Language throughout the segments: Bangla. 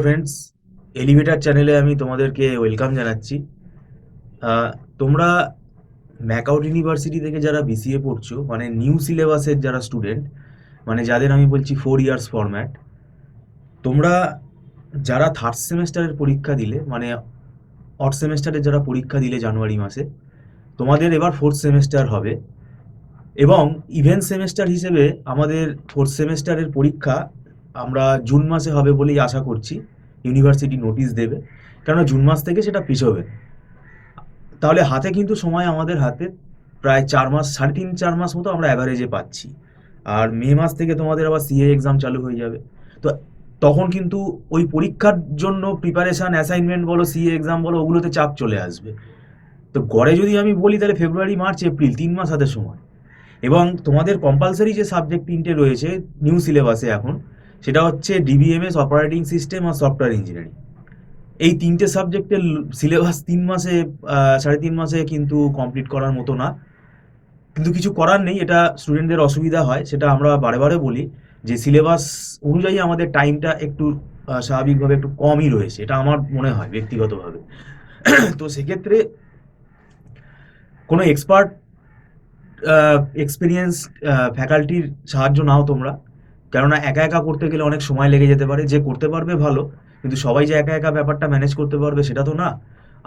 ফ্রেন্ডস, এলিভেটার চ্যানেলে আমি তোমাদেরকে ওয়েলকাম জানাচ্ছি। তোমরা ম্যাকআউট ইউনিভার্সিটি থেকে যারা বিসিএ পড়ছো, মানে নিউ সিলেবাসের যারা স্টুডেন্ট, মানে যাদের আমি বলছি 4 ইয়ার্স ফরম্যাট, তোমরা যারা থার্ড সেমেস্টারের পরীক্ষা দিলে, মানে অড সেমেস্টারের যারা পরীক্ষা দিলে জানুয়ারি মাসে, তোমাদের এবার ফোর্থ সেমেস্টার হবে। এবং ইভেন্ট সেমেস্টার হিসেবে আমাদের ফোর্থ সেমেস্টারের পরীক্ষা আমরা জুন মাসে হবে বলেই আশা করছি। ইউনিভার্সিটি নোটিশ দেবে, কেননা জুন মাস থেকে সেটা পিছোবে। তাহলে হাতে কিন্তু সময় আমাদের হাতে প্রায় 4 মাস, 3.5-4 মাস মতো আমরা অ্যাভারেজে পাচ্ছি। আর মে মাস থেকে তোমাদের আবার সিএ এক্সাম চালু হয়ে যাবে। তো তখন কিন্তু ওই পরীক্ষার জন্য প্রিপারেশান, অ্যাসাইনমেন্ট বলো, সিএ এক্সাম বলো, ওগুলোতে চাপ চলে আসবে। তো গড়ে যদি আমি বলি, তাহলে ফেব্রুয়ারি, মার্চ, এপ্রিল 3 মাস হাতে সময়। এবং তোমাদের কম্পালসারি যে সাবজেক্ট 3টে রয়েছে নিউ সিলেবাসে এখন, সেটা হচ্ছে ডিবিএমএস, অপারেটিং সিস্টেম আর সফটওয়্যার ইঞ্জিনিয়ারিং। এই 3টে সাবজেক্টের সিলেবাস 3 মাসে, 3.5 মাসে কিন্তু কমপ্লিট করার মতো না। কিন্তু কিছু করার নেই, এটা স্টুডেন্টদের অসুবিধা হয়, সেটা আমরা বারে বারে বলি যে সিলেবাস অনুযায়ী আমাদের টাইমটা একটু স্বাভাবিকভাবে একটু কমই রয়েছে, এটা আমার মনে হয় ব্যক্তিগতভাবে। তো সেক্ষেত্রে কোনো এক্সপার্ট, এক্সপিরিয়েন্স ফ্যাকাল্টির সাহায্য নাও তোমরা। কেননা একা একা করতে গেলে অনেক সময় লেগে যেতে পারে। যে করতে পারবে ভালো, কিন্তু সবাই যে একা একা ব্যাপারটা ম্যানেজ করতে পারবে সেটা তো না।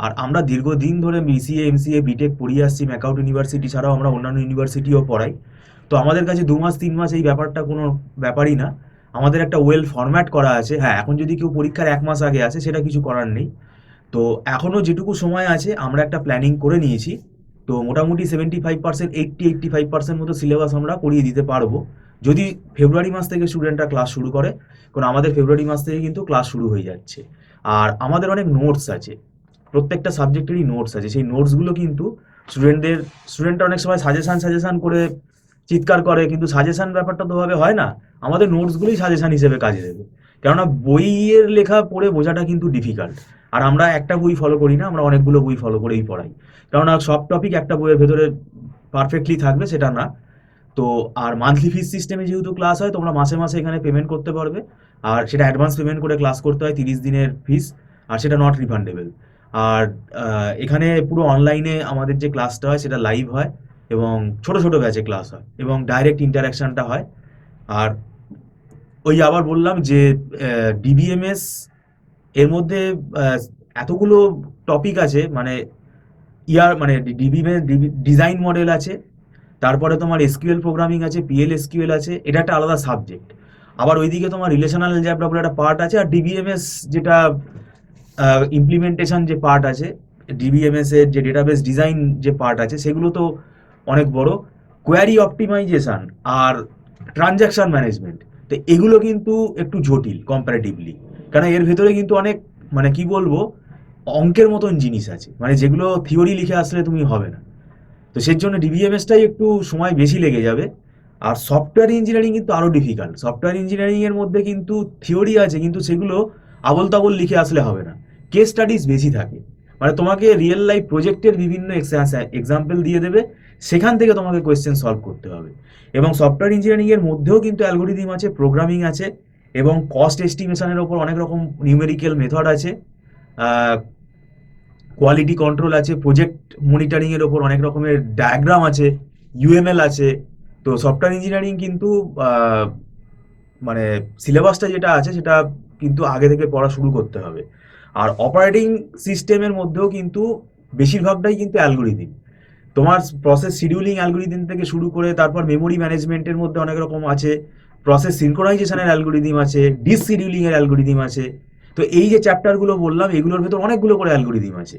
আর আমরা দীর্ঘদিন ধরে বিসিএ, এমসিএ, বিটেক পড়িয়ে আসছি। ম্যাকআউট ইউনিভার্সিটি ছাড়াও আমরা অন্যান্য ইউনিভার্সিটিও পড়াই। তো আমাদের কাছে 2 মাস 3 মাস এই ব্যাপারটা কোনো ব্যাপারই না। আমাদের একটা ওয়েল ফরম্যাট করা আছে। হ্যাঁ, এখন যদি কেউ পরীক্ষার 1 মাস আগে আসে, সেটা কিছু করার নেই। তো এখনও যেটুকু সময় আছে আমরা একটা প্ল্যানিং করে নিয়েছি। তো মোটামুটি 75%, 85% মতো সিলেবাস আমরা করিয়ে দিতে পারবো, যদি ফেব্রুয়ারি মাস থেকে স্টুডেন্টরা ক্লাস শুরু করে। কারণ আমাদের ফেব্রুয়ারি মাস থেকে কিন্তু ক্লাস শুরু হয়ে যাচ্ছে। আর আমাদের অনেক নোটস আছে, প্রত্যেকটা সাবজেক্টেরই নোটস আছে। সেই নোটসগুলো কিন্তু স্টুডেন্টরা অনেক সময় সাজেশান করে চিৎকার করে, কিন্তু সাজেশান ব্যাপারটা তো ভাবে হয় না। আমাদের নোটসগুলোই সাজেশান হিসেবে কাজে দেবে। কেননা বইয়ের লেখা পড়ে বোঝাটা কিন্তু ডিফিকাল্ট। আর আমরা একটা বই ফলো করি না, আমরা অনেকগুলো বই ফলো করেই পড়াই। কেননা সব টপিক একটা বইয়ের ভেতরে পারফেক্টলি থাকবে সেটা না। তো আর মান্থলি ফিস সিস্টেমে যেহেতু ক্লাস হয়, তোমরা মাসে মাসে এখানে পেমেন্ট করতে পারবে। আর সেটা অ্যাডভান্স পেমেন্ট করে ক্লাস করতে হয়, 30 দিনের ফিস। আর সেটা নট রিফান্ডেবল। আর এখানে পুরো অনলাইনে আমাদের যে ক্লাসটা হয় সেটা লাইভ হয়, এবং ছোট ছোট ব্যাচে ক্লাস হয়, এবং ডাইরেক্ট ইন্টারাকশনটা হয়। আর ওই আবার বললাম যে ডিবিএমএস এর মধ্যে আহ, এতগুলো টপিক আছে, মানে মানে ডিবিএমএস ডিজাইন মডেল আছে, তারপরে তোমার এসকিউএল প্রোগ্রামিং আছে, পিএল এসকিউএল আছে, এটা একটা আলাদা সাবজেক্ট। আবার ওইদিকে তোমার রিলেশনাল অ্যালজেব্রা বলে একটা পার্ট আছে, আর ডিবিএমএস যেটা ইমপ্লিমেন্টেশন যে পার্ট আছে, ডিবিএমএস এর যে ডেটাবেস ডিজাইন যে পার্ট আছে, সেগুলো তো অনেক বড়। কোয়ারি অপটিমাইজেশন আর ট্রানজ্যাকশন ম্যানেজমেন্ট, তো এগুলো কিন্তু একটু জটিল কম্পারেটিভলি। কারণ এর ভেতরে কিন্তু অনেক, মানে কি বলবো, অঙ্কের মতন জিনিস আছে, মানে যেগুলো থিওরি লিখে আসলে তুমি হবে না। তো সেই জন্য ডিবিএমএসটাই একটু সময় বেশি লেগে যাবে। আর সফটওয়্যার ইঞ্জিনিয়ারিং কিন্তু আরও ডিফিকাল্ট। সফটওয়্যার ইঞ্জিনিয়ারিংয়ের মধ্যে কিন্তু থিওরি আছে, কিন্তু সেগুলো আবোল তাবোল লিখে আসলে হবে না। কেস স্টাডিজ বেশি থাকে, মানে তোমাকে রিয়েল লাইফ প্রজেক্টের বিভিন্ন এক্সাম্পল দিয়ে দেবে, সেখান থেকে তোমাকে কোয়েশ্চেন সলভ করতে হবে। এবং সফটওয়্যার ইঞ্জিনিয়ারিংয়ের মধ্যেও কিন্তু অ্যালগোরিদম আছে, প্রোগ্রামিং আছে, এবং কস্ট এস্টিমেশনের ওপর অনেক রকম নিউমেরিক্যাল মেথড আছে, কোয়ালিটি কন্ট্রোল আছে, প্রজেক্ট মনিটরিং এর ওপর অনেক রকমের ডায়াগ্রাম আছে, ইউএমএল আছে। তো সফটওয়্যার ইঞ্জিনিয়ারিং কিন্তু মানে সিলেবাসটা যেটা আছে সেটা কিন্তু আগে থেকে পড়া শুরু করতে হবে। আর অপারেটিং সিস্টেমের মধ্যেও কিন্তু বেশিরভাগটাই কিন্তু অ্যালগোরিদিম। তোমার প্রসেস শিডিউলিং অ্যালগোরিদিম থেকে শুরু করে, তারপর মেমোরি ম্যানেজমেন্টের মধ্যে অনেক রকম আছে, প্রসেস সিনক্রোনাইজেশনের অ্যালগোরিদিম আছে, ডিস শিডিউলিং এর অ্যালগোরিদিম আছে। তো এই যে চ্যাপ্টারগুলো বললাম, এগুলোর ভেতর অনেকগুলো করে অ্যালগোরিদিম আছে।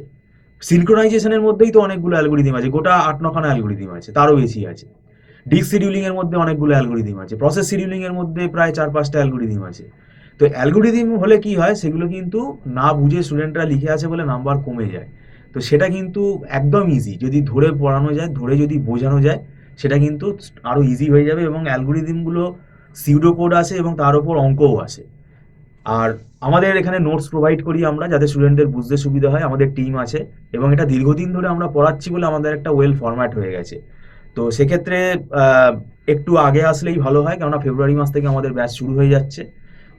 সিনক্রোনাইজেশনের মধ্যেই তো অনেকগুলো অ্যালগোরিদিম আছে, গোটা 8-9খানা অ্যালগোরিদিম আছে, তারও বেশি আছে। ডিস্ক শিডিউলিং এর মধ্যে অনেকগুলো অ্যালগোরিদিম আছে, প্রসেস শিডিউলিং এর মধ্যে প্রায় 4-5টা অ্যালগোরিদিম আছে। তো অ্যালগোরিদিম হলে কি হয়, সেগুলো কিন্তু না বুঝে স্টুডেন্টরা লিখে আসে বলে নাম্বার কমে যায়। তো সেটা কিন্তু একদম ইজি, যদি ধরে পড়ানো যায়, ধরে যদি বোঝানো যায়, সেটা কিন্তু আরও ইজি হয়ে যাবে। এবং অ্যালগোরিদিমগুলো সিউডো কোড আছে, এবং তার উপর অঙ্কও আছে। আর আমাদের এখানে নোটস প্রোভাইড করি আমরা, যাতে স্টুডেন্টদের বুঝতে সুবিধা হয়। আমাদের টিম আছে, এবং এটা দীর্ঘদিন ধরে আমরা পড়াচ্ছি বলে আমাদের একটা ওয়েল ফরম্যাট হয়ে গেছে। তো সেক্ষেত্রে একটু আগে আসলেই ভালো হয়, কেননা ফেব্রুয়ারি মাস থেকে আমাদের ব্যাচ শুরু হয়ে যাচ্ছে।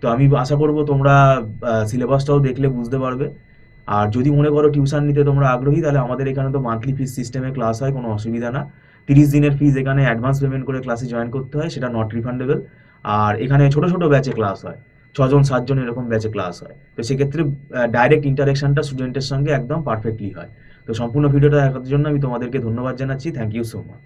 তো আমি আশা করব তোমরা সিলেবাসটাও দেখলে বুঝতে পারবে। আর যদি মনে করো টিউশন নিতে তোমরা আগ্রহী, তাহলে আমাদের এখানে তো মান্থলি ফিস সিস্টেমে ক্লাস হয়, কোনো অসুবিধা না। 30 দিনের ফিস এখানে অ্যাডভান্স পেমেন্ট করে ক্লাসে জয়েন করতে হয়, সেটা নট রিফান্ডেবল। আর এখানে ছোট ছোট ব্যাচে ক্লাস হয়, 6 জন 7 জন এরকম ব্যাচে ক্লাস হয়। তো সেক্ষেত্রে ডাইরেক্ট ইন্টারাকশনটা স্টুডেন্টের সঙ্গে একদম পারফেক্টলি হয়। তো সম্পূর্ণ ভিডিওটা দেখার জন্য আমি তোমাদেরকে ধন্যবাদ জানাচ্ছি। Thank you so much.